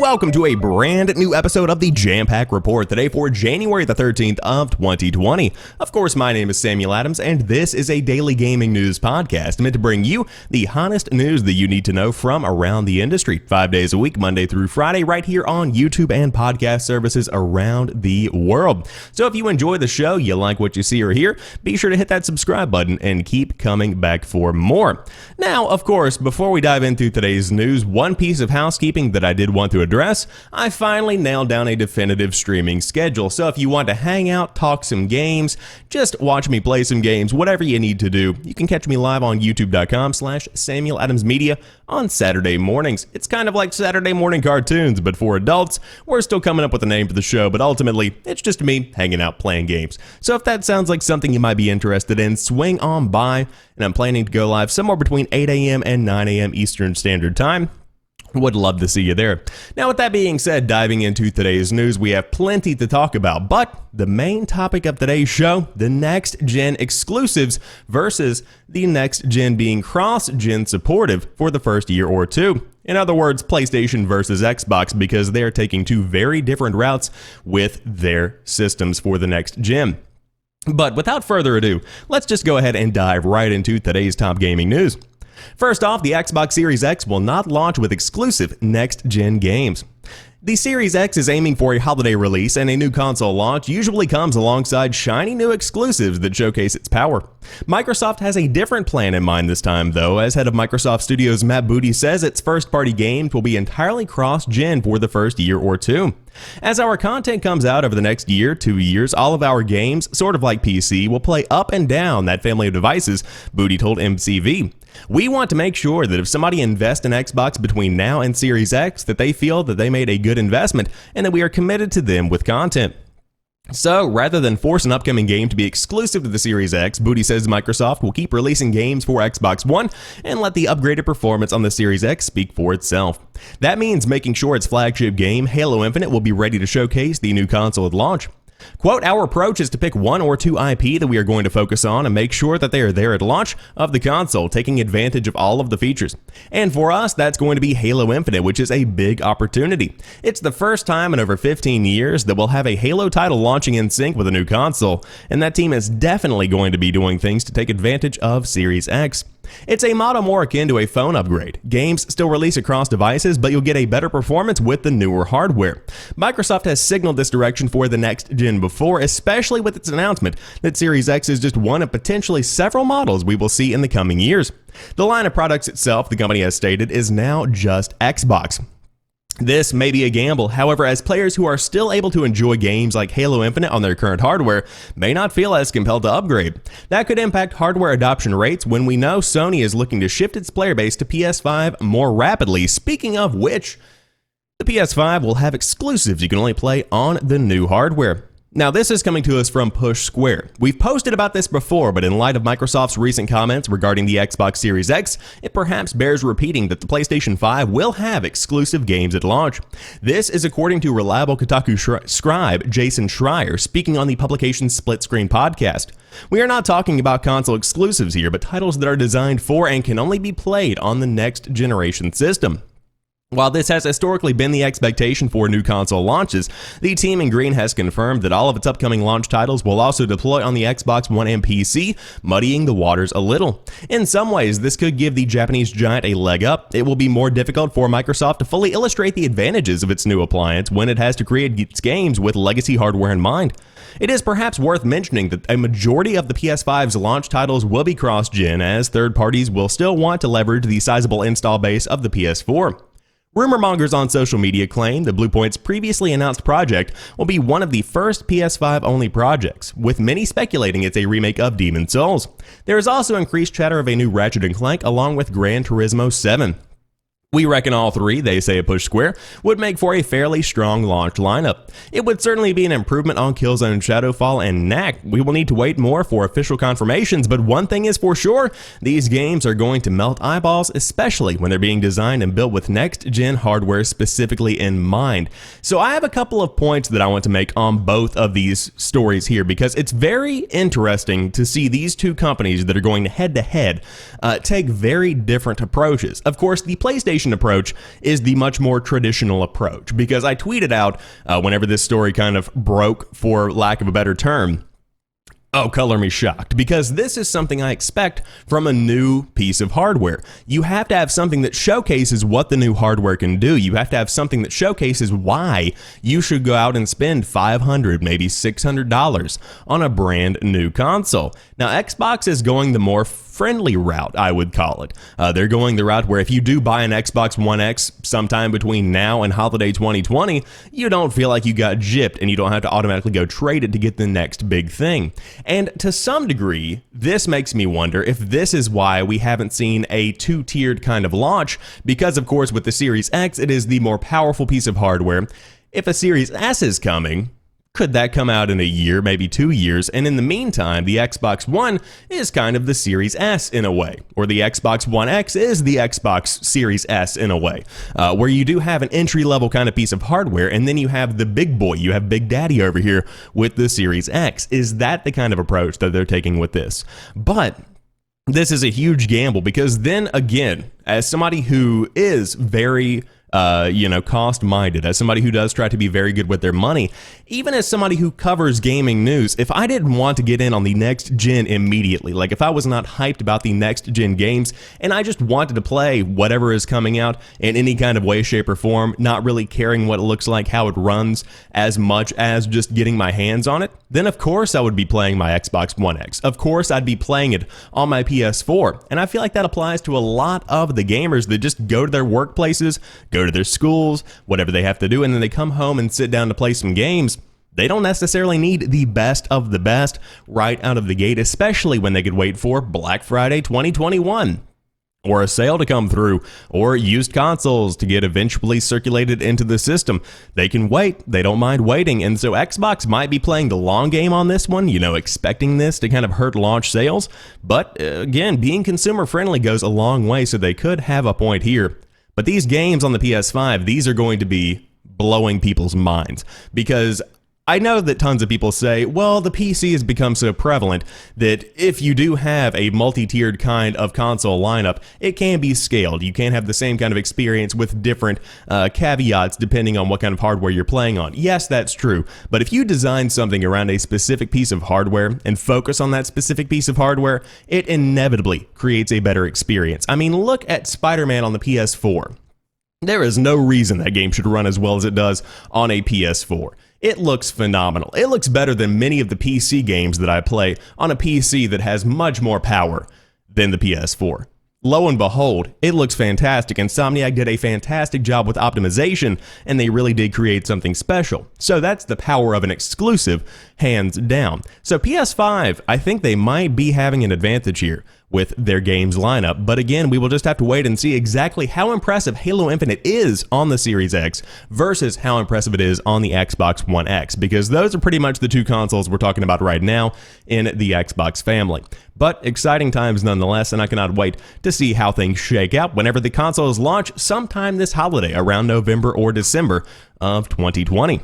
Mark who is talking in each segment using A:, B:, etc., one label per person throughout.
A: Welcome to a brand new episode of the Jampack Report today for January the 13th of 2020. Of course, my name is Samuel Adams, and this is a daily gaming news podcast meant to bring you the hottest news that you need to know from around the industry, 5 days a week, Monday through Friday, right here on YouTube and podcast services around the world. So if you enjoy the show, you like what you see or hear, be sure to hit that subscribe button and keep coming back for more. Now, of course, before we dive into today's news, one piece of housekeeping that I did want to address, I finally nailed down a definitive streaming schedule. So if you want to hang out, talk some games, just watch me play some games, whatever you need to do, you can catch me live on youtube.com/SamuelAdamsMedia on Saturday mornings. It's kind of like Saturday morning cartoons, but for adults. We're still coming up with a name for the show, but ultimately, it's just me hanging out playing games. So if that sounds like something you might be interested in, swing on by, and I'm planning to go live somewhere between 8 a.m. and 9 a.m. Eastern Standard Time. Would love to see you there. Now, with that being said, diving into today's news, we have plenty to talk about, but the main topic of today's show, the NextGen Exclusives versus the NextGen being cross-gen supportive for the first year or two. In other words, PlayStation versus Xbox, because they're taking two very different routes with their systems for the next gen. But without further ado, let's just go ahead and dive right into today's top gaming news. First off, the Xbox Series X will not launch with exclusive next-gen games. The Series X is aiming for a holiday release, and a new console launch usually comes alongside shiny new exclusives that showcase its power. Microsoft has a different plan in mind this time, though, as head of Microsoft Studios Matt Booty says its first-party games will be entirely cross-gen for the first year or two. As our content comes out over the next year, 2 years, all of our games, sort of like PC, will play up and down that family of devices, Booty told MCV. We want to make sure that if somebody invests in Xbox between now and Series X, that they feel that they made a good investment and that we are committed to them with content. So, rather than force an upcoming game to be exclusive to the Series X, Booty says Microsoft will keep releasing games for Xbox One and let the upgraded performance on the Series X speak for itself. That means making sure its flagship game, Halo Infinite, will be ready to showcase the new console at launch. Quote, our approach is to pick one or two IP that we are going to focus on and make sure that they are there at launch of the console, taking advantage of all of the features. And for us, that's going to be Halo Infinite, which is a big opportunity. It's the first time in over 15 years that we'll have a Halo title launching in sync with a new console, and that team is definitely going to be doing things to take advantage of Series X. It's a model more akin to a phone upgrade. Games still release across devices, but you'll get a better performance with the newer hardware. Microsoft has signaled this direction for the next gen before, especially with its announcement that Series X is just one of potentially several models we will see in the coming years. The line of products itself, the company has stated, is now just Xbox. This may be a gamble, however, as players who are still able to enjoy games like Halo Infinite on their current hardware may not feel as compelled to upgrade. That could impact hardware adoption rates when we know Sony is looking to shift its player base to PS5 more rapidly. Speaking of which, the PS5 will have exclusives you can only play on the new hardware. Now, this is coming to us from Push Square. We've posted about this before, but in light of Microsoft's recent comments regarding the Xbox Series X, it perhaps bears repeating that the PlayStation 5 will have exclusive games at launch. This is according to reliable Kotaku scribe Jason Schreier, speaking on the publication's Split Screen podcast. We are not talking about console exclusives here, but titles that are designed for and can only be played on the next generation system. While this has historically been the expectation for new console launches, the team in green has confirmed that all of its upcoming launch titles will also deploy on the Xbox One and PC, muddying the waters a little. In some ways, this could give the Japanese giant a leg up. It will be more difficult for Microsoft to fully illustrate the advantages of its new appliance when it has to create its games with legacy hardware in mind. It is perhaps worth mentioning that a majority of the PS5's launch titles will be cross-gen, as third parties will still want to leverage the sizable install base of the PS4. Rumor mongers on social media claim that Bluepoint's previously announced project will be one of the first PS5-only projects, with many speculating it's a remake of Demon's Souls. There is also increased chatter of a new Ratchet & Clank along with Gran Turismo 7. We reckon all three, they say at Push Square, would make for a fairly strong launch lineup. It would certainly be an improvement on Killzone Shadowfall and Knack. We will need to wait more for official confirmations, but one thing is for sure, these games are going to melt eyeballs, especially when they're being designed and built with next-gen hardware specifically in mind. So I have a couple of points that I want to make on both of these stories here, because it's very interesting to see these two companies that are going head-to-head take very different approaches. Of course, the PlayStation PlayStation approach is the much more traditional approach, because I tweeted out whenever this story kind of broke, for lack of a better term, oh, color me shocked, because this is something I expect from a new piece of hardware. You have to have something that showcases what the new hardware can do. You have to have something that showcases why you should go out and spend $500, maybe $600 on a brand new console. Now, Xbox is going the more friendly route, I would call it. They're going the route where if you do buy an Xbox One X sometime between now and holiday 2020, you don't feel like you got gypped and you don't have to automatically go trade it to get the next big thing. And to some degree, this makes me wonder if this is why we haven't seen a two-tiered kind of launch, because of course with the Series X, it is the more powerful piece of hardware. If a Series S is coming, could that come out in a year, maybe 2 years? And in the meantime, the Xbox One is kind of the Series S in a way, or the Xbox One X is the Xbox Series S in a way, where you do have an entry-level kind of piece of hardware, and then you have the big boy, you have Big Daddy over here with the Series X. Is that the kind of approach that they're taking with this? But this is a huge gamble, because then again, as somebody who is very cost-minded, as somebody who does try to be very good with their money, even as somebody who covers gaming news, if I didn't want to get in on the next gen immediately, like if I was not hyped about the next gen games and I just wanted to play whatever is coming out in any kind of way, shape, or form, not really caring what it looks like, how it runs, as much as just getting my hands on it, then of course I would be playing my Xbox One X. Of course I'd be playing it on my PS4. And I feel like that applies to a lot of the gamers that just go to their workplaces, go to their schools, whatever they have to do, and then they come home and sit down to play some games. They don't necessarily need the best of the best right out of the gate, especially when they could wait for Black Friday 2021. Or a sale to come through, or used consoles to get eventually circulated into the system. They can wait, they don't mind waiting, and so Xbox might be playing the long game on this one, expecting this to kind of hurt launch sales, but again, being consumer friendly goes a long way, so they could have a point here. But these games on the PS5, these are going to be blowing people's minds, because I know that tons of people say, well, the PC has become so prevalent that if you do have a multi-tiered kind of console lineup, it can be scaled. You can have the same kind of experience with different caveats depending on what kind of hardware you're playing on. Yes, that's true. But if you design something around a specific piece of hardware and focus on that specific piece of hardware, it inevitably creates a better experience. I mean, look at Spider-Man on the PS4. There is no reason that game should run as well as it does on a PS4. It looks phenomenal. It looks better than many of the PC games that I play on a PC that has much more power than the PS4. Lo and behold, it looks fantastic. Insomniac did a fantastic job with optimization, and they really did create something special. So that's the power of an exclusive, hands down. So PS5, I think they might be having an advantage here with their games lineup, but again, we will just have to wait and see exactly how impressive Halo Infinite is on the Series X versus how impressive it is on the Xbox One X, because those are pretty much the two consoles we're talking about right now in the Xbox family. But exciting times nonetheless, and I cannot wait to see how things shake out whenever the consoles launch sometime this holiday around November or December of 2020.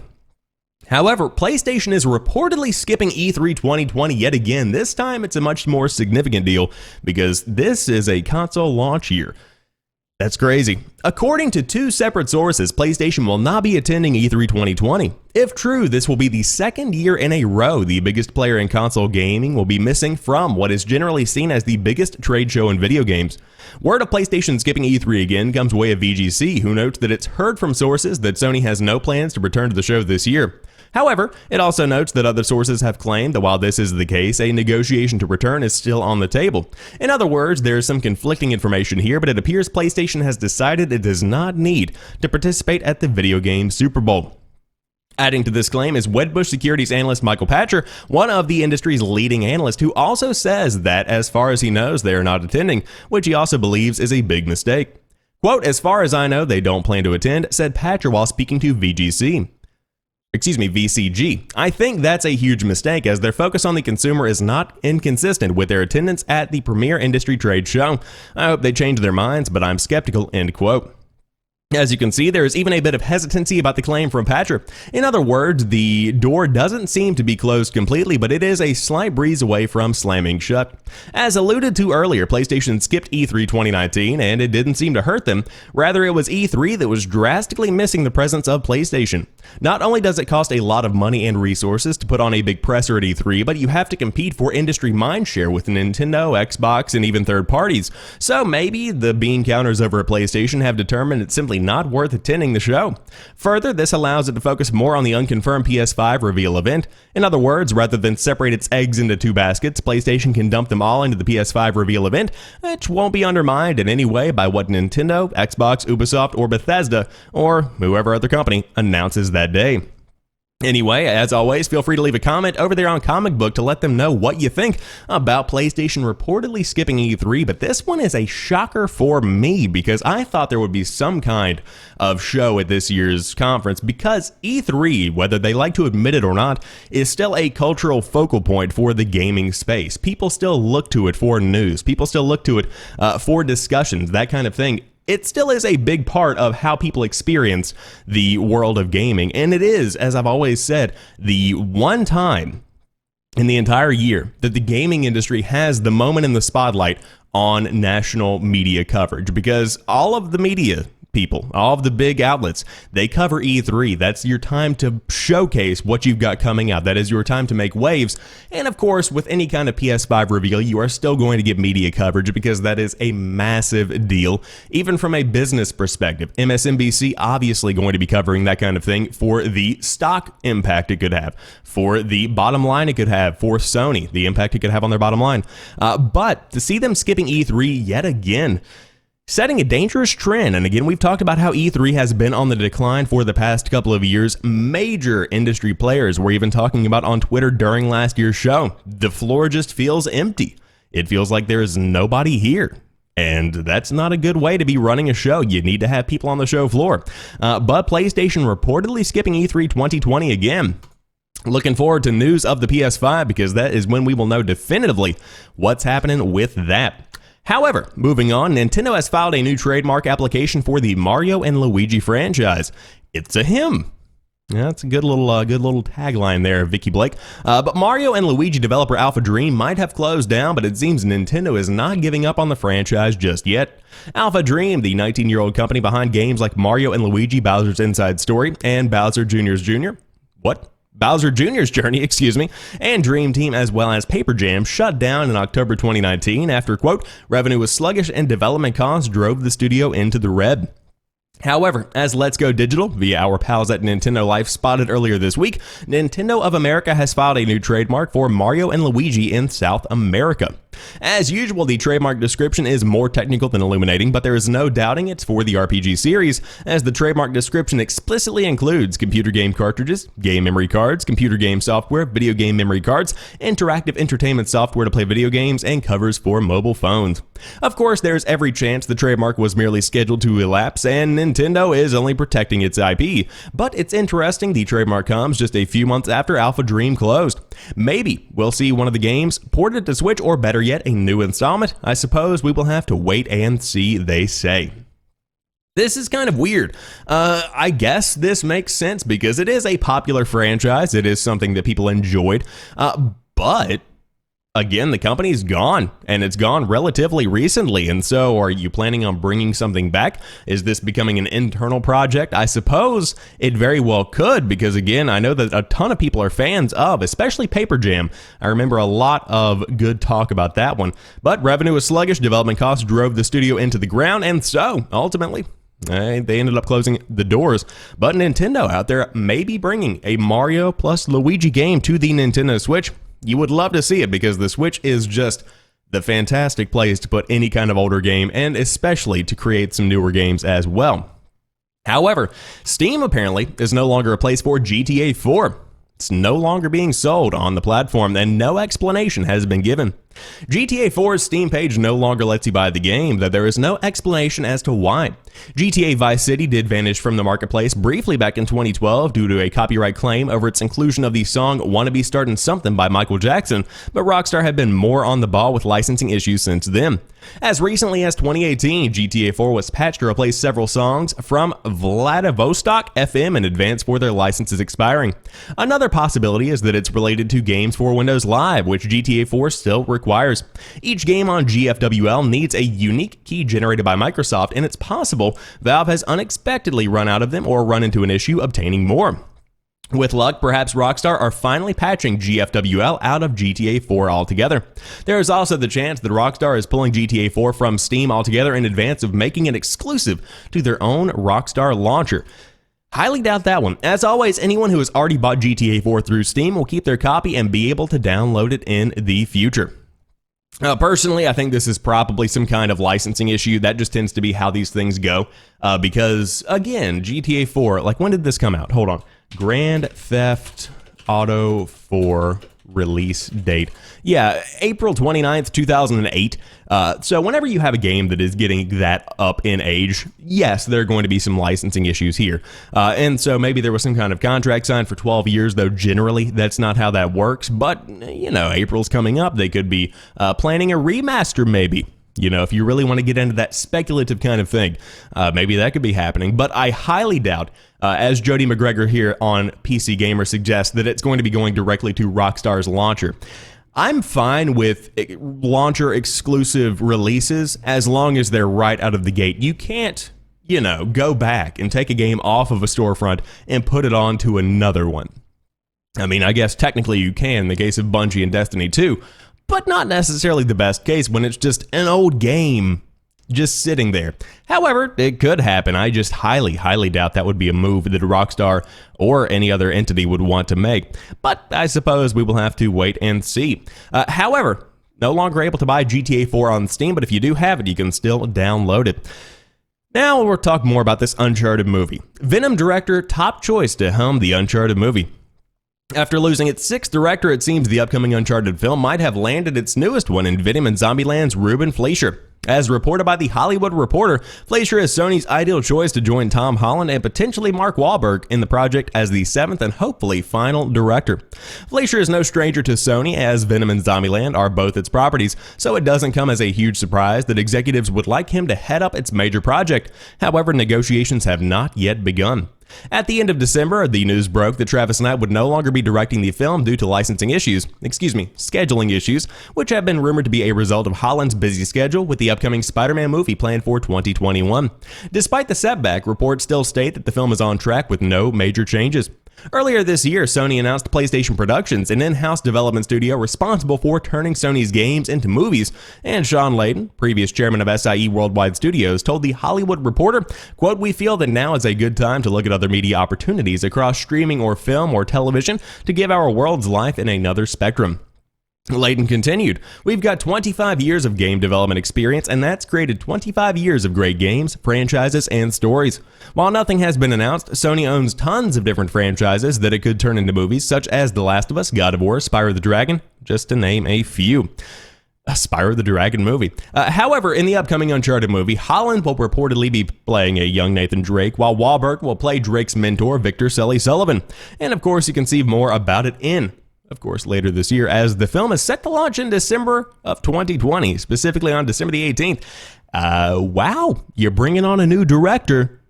A: However, PlayStation is reportedly skipping E3 2020 yet again. This time it's a much more significant deal because this is a console launch year. That's crazy. According to two separate sources, PlayStation will not be attending E3 2020. If true, this will be the second year in a row the biggest player in console gaming will be missing from what is generally seen as the biggest trade show in video games. Word of PlayStation skipping E3 again comes way of VGC, who notes that it's heard from sources that Sony has no plans to return to the show this year. However, it also notes that other sources have claimed that while this is the case, a negotiation to return is still on the table. In other words, there is some conflicting information here, but it appears PlayStation has decided it does not need to participate at the video game Super Bowl. Adding to this claim is Wedbush Securities analyst Michael Patcher, one of the industry's leading analysts, who also says that as far as he knows, they are not attending, which he also believes is a big mistake. Quote, "As far as I know, they don't plan to attend," said Patcher while speaking to VCG. I think that's a huge mistake, as their focus on the consumer is not inconsistent with their attendance at the premier industry trade show. I hope they change their minds, but I'm skeptical, end quote. As you can see, there is even a bit of hesitancy about the claim from Patcher. In other words, the door doesn't seem to be closed completely, but it is a slight breeze away from slamming shut. As alluded to earlier, PlayStation skipped E3 2019, and it didn't seem to hurt them. Rather, it was E3 that was drastically missing the presence of PlayStation. Not only does it cost a lot of money and resources to put on a big presser at E3, but you have to compete for industry mindshare with Nintendo, Xbox, and even third parties. So maybe the bean counters over at PlayStation have determined it's simply not worth attending the show. Further, this allows it to focus more on the unconfirmed PS5 reveal event. In other words, rather than separate its eggs into two baskets, PlayStation can dump them all into the PS5 reveal event, which won't be undermined in any way by what Nintendo, Xbox, Ubisoft, or Bethesda, or whoever other company announces that day. Anyway, as always, feel free to leave a comment over there on Comic Book to let them know what you think about PlayStation reportedly skipping E3, but this one is a shocker for me because I thought there would be some kind of show at this year's conference because E3, whether they like to admit it or not, is still a cultural focal point for the gaming space. People still look to it for news. People still look to it for discussions, that kind of thing. It still is a big part of how people experience the world of gaming, and it is, as I've always said, the one time in the entire year that the gaming industry has the moment in the spotlight on national media coverage, because all of the media people, all of the big outlets, they cover E3. That's your time to showcase what you've got coming out. That is your time to make waves. And of course, with any kind of PS5 reveal, you are still going to get media coverage because that is a massive deal, even from a business perspective. MSNBC obviously going to be covering that kind of thing for the stock impact it could have, for the bottom line it could have, for Sony, the impact it could have on their bottom line. But to see them skipping E3 yet again, setting a dangerous trend, and again, we've talked about how E3 has been on the decline for the past couple of years. Major industry players were even talking about on Twitter during last year's show. The floor just feels empty. It feels like there is nobody here. And that's not a good way to be running a show. You need to have people on the show floor. But PlayStation reportedly skipping E3 2020 again. Looking forward to news of the PS5 because that is when we will know definitively what's happening with that. However, moving on, Nintendo has filed a new trademark application for the Mario and Luigi franchise. It's a hymn. Yeah, that's a good little tagline there, Vicky Blake. But Mario and Luigi developer Alpha Dream might have closed down, but it seems Nintendo is not giving up on the franchise just yet. Alpha Dream, the 19-year-old company behind games like Mario and Luigi Bowser's Inside Story and Bowser Jr.'s Journey, and Dream Team as well as Paper Jam shut down in October 2019 after, quote, revenue was sluggish and development costs drove the studio into the red. However, as Let's Go Digital, via our pals at Nintendo Life, spotted earlier this week, Nintendo of America has filed a new trademark for Mario and Luigi in South America. As usual, the trademark description is more technical than illuminating, but there is no doubting it's for the RPG series, as the trademark description explicitly includes computer game cartridges, game memory cards, computer game software, video game memory cards, interactive entertainment software to play video games, and covers for mobile phones. Of course, there's every chance the trademark was merely scheduled to elapse, and Nintendo is only protecting its IP. But it's interesting the trademark comes just a few months after Alpha Dream closed. Maybe we'll see one of the games ported to Switch, or better yet, a new installment. I suppose we will have to wait and see, they say. This is kind of weird. I guess this makes sense because it is a popular franchise. It is something that people enjoyed. But again, the company's gone, and it's gone relatively recently. And so are you planning on bringing something back? Is this becoming an internal project? I suppose it very well could, because again, I know that a ton of people are fans of, especially Paper Jam. I remember a lot of good talk about that one. But revenue was sluggish, development costs drove the studio into the ground, and so ultimately, they ended up closing the doors. But Nintendo out there may be bringing a Mario plus Luigi game to the Nintendo Switch. You would love to see it because the Switch is just the fantastic place to put any kind of older game, and especially to create some newer games as well. However, Steam apparently is no longer a place for GTA 4. It's no longer being sold on the platform, and no explanation has been given. GTA 4's Steam page no longer lets you buy the game, though there is no explanation as to why. GTA Vice City did vanish from the marketplace briefly back in 2012 due to a copyright claim over its inclusion of the song Wanna Be Startin' Something by Michael Jackson, but Rockstar had been more on the ball with licensing issues since then. As recently as 2018, GTA 4 was patched to replace several songs from Vladivostok FM in advance for their licenses expiring. Another possibility is that it's related to games for Windows Live, which GTA 4 still requires. Each game on GFWL needs a unique key generated by Microsoft, and it's possible Valve has unexpectedly run out of them or run into an issue obtaining more. With luck, perhaps Rockstar are finally patching GFWL out of GTA 4 altogether. There is also the chance that Rockstar is pulling GTA 4 from Steam altogether in advance of making it exclusive to their own Rockstar launcher. Highly doubt that one. As always, anyone who has already bought GTA 4 through Steam will keep their copy and be able to download it in the future. Personally, I think this is probably some kind of licensing issue. That just tends to be how these things go. Because, again, GTA 4, like, when did this come out? Hold on. Grand Theft Auto 4 release date. Yeah, April 29th, 2008. So whenever you have a game that is getting that up in age, yes, there are going to be some licensing issues here. And so maybe there was some kind of contract signed for 12 years, though generally that's not how that works. But, you know, April's coming up. They could be planning a remaster maybe. You know, if you really want to get into that speculative kind of thing, maybe that could be happening. But I highly doubt, as Jody McGregor here on PC Gamer suggests, that it's going to be going directly to Rockstar's launcher. I'm fine with launcher exclusive releases as long as they're right out of the gate. You can't, you know, go back and take a game off of a storefront and put it onto another one. I mean, I guess technically you can in the case of Bungie and Destiny 2, but not necessarily the best case when it's just an old game just sitting there. However, it could happen. I just highly doubt that would be a move that Rockstar or any other entity would want to make. But I suppose we will have to wait and see. However, no longer able to buy GTA 4 on Steam, but if you do have it, you can still download it. Now we'll talk more about this Uncharted movie. Venom director top choice to helm the Uncharted movie. After losing its sixth director, it seems the upcoming Uncharted film might have landed its newest one in Venom and Zombieland's Ruben Fleischer. As reported by The Hollywood Reporter, Fleischer is Sony's ideal choice to join Tom Holland and potentially Mark Wahlberg in the project as the seventh and hopefully final director. Fleischer is no stranger to Sony, as Venom and Zombieland are both its properties, so it doesn't come as a huge surprise that executives would like him to head up its major project. However, negotiations have not yet begun. At the end of December, the news broke that Travis Knight would no longer be directing the film due to scheduling issues, which have been rumored to be a result of Holland's busy schedule with the upcoming Spider-Man movie planned for 2021. Despite the setback, reports still state that the film is on track with no major changes. Earlier this year, Sony announced PlayStation Productions, an in-house development studio responsible for turning Sony's games into movies, and Sean Layden, previous chairman of SIE Worldwide Studios, told The Hollywood Reporter, quote, "We feel that now is a good time to look at other media opportunities across streaming or film or television to give our worlds life in another spectrum." Layden continued, "We've got 25 years of game development experience, and that's created 25 years of great games, franchises, and stories. While nothing has been announced, Sony owns tons of different franchises that it could turn into movies, such as The Last of Us, God of War, Spyro the Dragon, just to name a few." A Spyro the Dragon movie. However, in the upcoming Uncharted movie, Holland will reportedly be playing a young Nathan Drake, while Wahlberg will play Drake's mentor, Victor Sully Sullivan. And of course, you can see more about it later this year, as the film is set to launch in December of 2020, specifically on December the 18th. Wow, you're bringing on a new director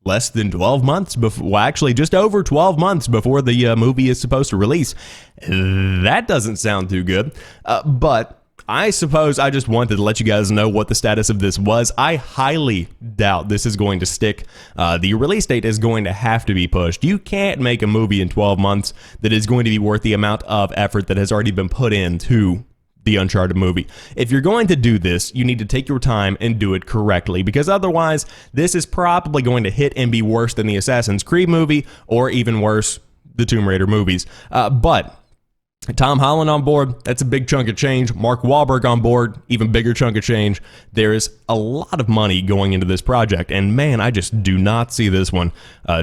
A: less than 12 months before, well, actually just over 12 months before the movie is supposed to release. That doesn't sound too good, but I suppose I just wanted to let you guys know what the status of this was. I highly doubt this is going to stick. The release date is going to have to be pushed. You can't make a movie in 12 months that is going to be worth the amount of effort that has already been put into the Uncharted movie. If you're going to do this, you need to take your time and do it correctly, because otherwise, this is probably going to hit and be worse than the Assassin's Creed movie, or even worse, the Tomb Raider movies. But Tom Holland on board, that's a big chunk of change. Mark Wahlberg on board, even bigger chunk of change. There is a lot of money going into this project, and man, I just do not see this one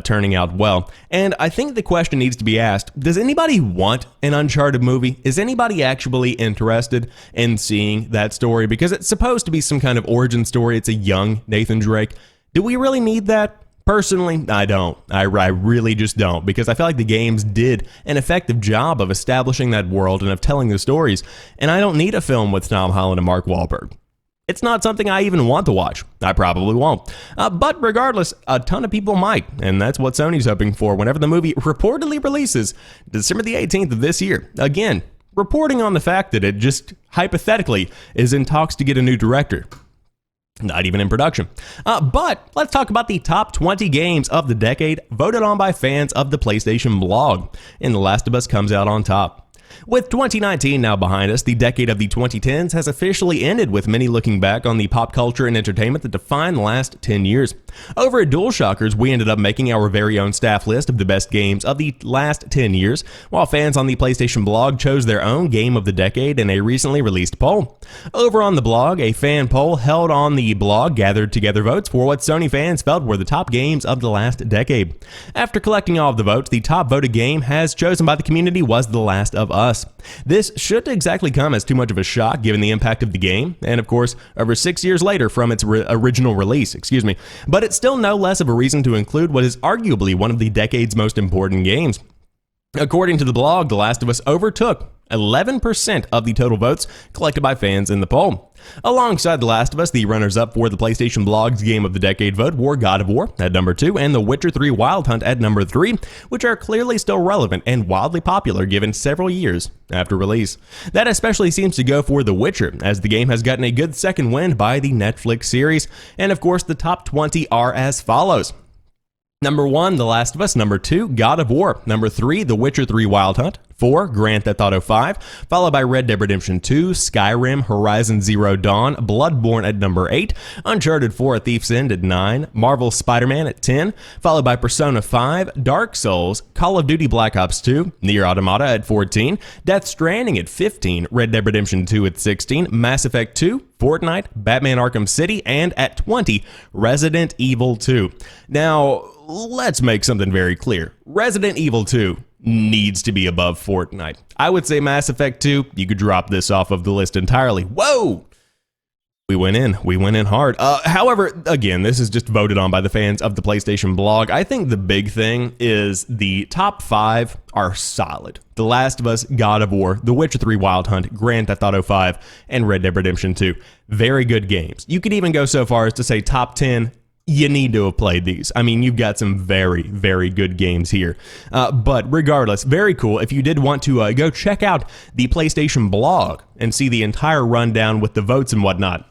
A: turning out well. And I think the question needs to be asked, does anybody want an Uncharted movie? Is anybody actually interested in seeing that story? Because it's supposed to be some kind of origin story. It's a young Nathan Drake. Do we really need that? Personally, I don't. I really just don't, because I feel like the games did an effective job of establishing that world and of telling the stories, and I don't need a film with Tom Holland and Mark Wahlberg. It's not something I even want to watch. I probably won't. But regardless, a ton of people might, and that's what Sony's hoping for whenever the movie reportedly releases December the 18th of this year. Again, reporting on the fact that it just hypothetically is in talks to get a new director. Not even in production. But let's talk about the top 20 games of the decade voted on by fans of the PlayStation blog. And The Last of Us comes out on top. With 2019 now behind us, the decade of the 2010s has officially ended, with many looking back on the pop culture and entertainment that defined the last 10 years. Over at DualShockers, we ended up making our very own staff list of the best games of the last 10 years, while fans on the PlayStation blog chose their own game of the decade in a recently released poll. Over on the blog, a fan poll held on the blog gathered together votes for what Sony fans felt were the top games of the last decade. After collecting all of the votes, the top voted game as chosen by the community was The Last of Us. This shouldn't exactly come as too much of a shock given the impact of the game, and of course, over 6 years later from its original release, but it's still no less of a reason to include what is arguably one of the decade's most important games. According to the blog, The Last of Us overtook 11% of the total votes collected by fans in the poll. Alongside The Last of Us, the runners-up for the PlayStation blog's Game of the Decade vote were God of War at number 2 and The Witcher 3 Wild Hunt at number 3, which are clearly still relevant and wildly popular given several years after release. That especially seems to go for The Witcher, as the game has gotten a good second wind by the Netflix series. And of course, the top 20 are as follows. Number 1, The Last of Us. Number 2, God of War. Number 3, The Witcher 3 Wild Hunt. 4, Grand Theft Auto 5, followed by Red Dead Redemption 2, Skyrim, Horizon Zero Dawn, Bloodborne at number 8, Uncharted 4: A Thief's End at 9, Marvel Spider-Man at 10, followed by Persona 5, Dark Souls, Call of Duty Black Ops 2, Nier Automata at 14, Death Stranding at 15, Red Dead Redemption 2 at 16, Mass Effect 2, Fortnite, Batman Arkham City, and at 20, Resident Evil 2. Now, let's make something very clear. Resident Evil 2 needs to be above Fortnite. I would say Mass Effect 2, you could drop this off of the list entirely. Whoa! We went in hard. However, again, this is just voted on by the fans of the PlayStation blog. I think the big thing is the top 5 are solid. The Last of Us, God of War, The Witcher 3 Wild Hunt, Grand Theft Auto 5, and Red Dead Redemption 2. Very good games. You could even go so far as to say top 10, you need to have played these. I mean, you've got some very, very good games here. But regardless, very cool. If you did want to go check out the PlayStation blog and see the entire rundown with the votes and whatnot,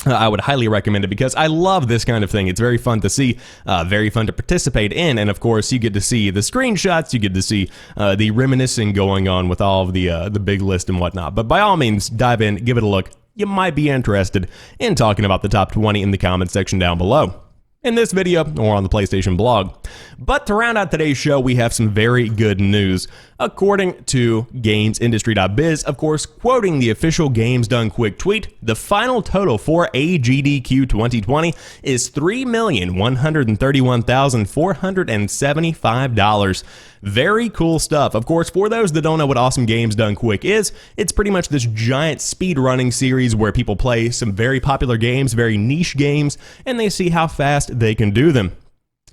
A: I would highly recommend it, because I love this kind of thing. It's very fun to see, very fun to participate in, and of course you get to see the screenshots, you get to see the reminiscing going on with all of the big list and whatnot. But by all means, dive in, give it a look. You might be interested in talking about the top 20 in the comments section down below, in this video or on the PlayStation blog. But to round out today's show, we have some very good news. According to GamesIndustry.biz, of course, quoting the official Games Done Quick tweet, the final total for AGDQ 2020 is $3,131,475. Very cool stuff. Of course, for those that don't know what Awesome Games Done Quick is, it's pretty much this giant speed running series where people play some very popular games, very niche games, and they see how fast they can do them.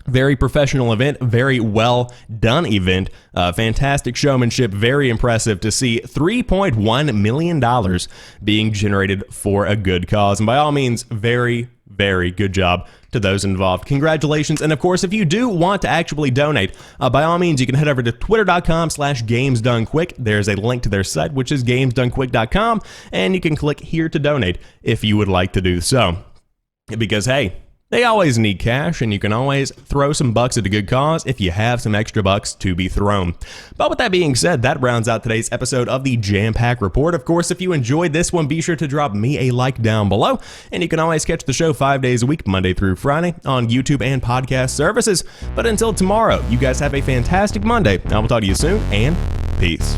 A: Very professional event, very well done event, fantastic showmanship, very impressive to see $3.1 million being generated for a good cause. And by all means, very, very good job to those involved. Congratulations. And of course, if you do want to actually donate, by all means, you can head over to twitter.com/gamesdonequick. There's a link to their site, which is gamesdonequick.com, and you can click here to donate if you would like to do so. Because, hey, they always need cash, and you can always throw some bucks at a good cause if you have some extra bucks to be thrown. But with that being said, that rounds out today's episode of the Jampack Report. Of course, if you enjoyed this one, be sure to drop me a like down below, and you can always catch the show 5 days a week, Monday through Friday, on YouTube and podcast services. But until tomorrow, you guys have a fantastic Monday. I will talk to you soon, and peace.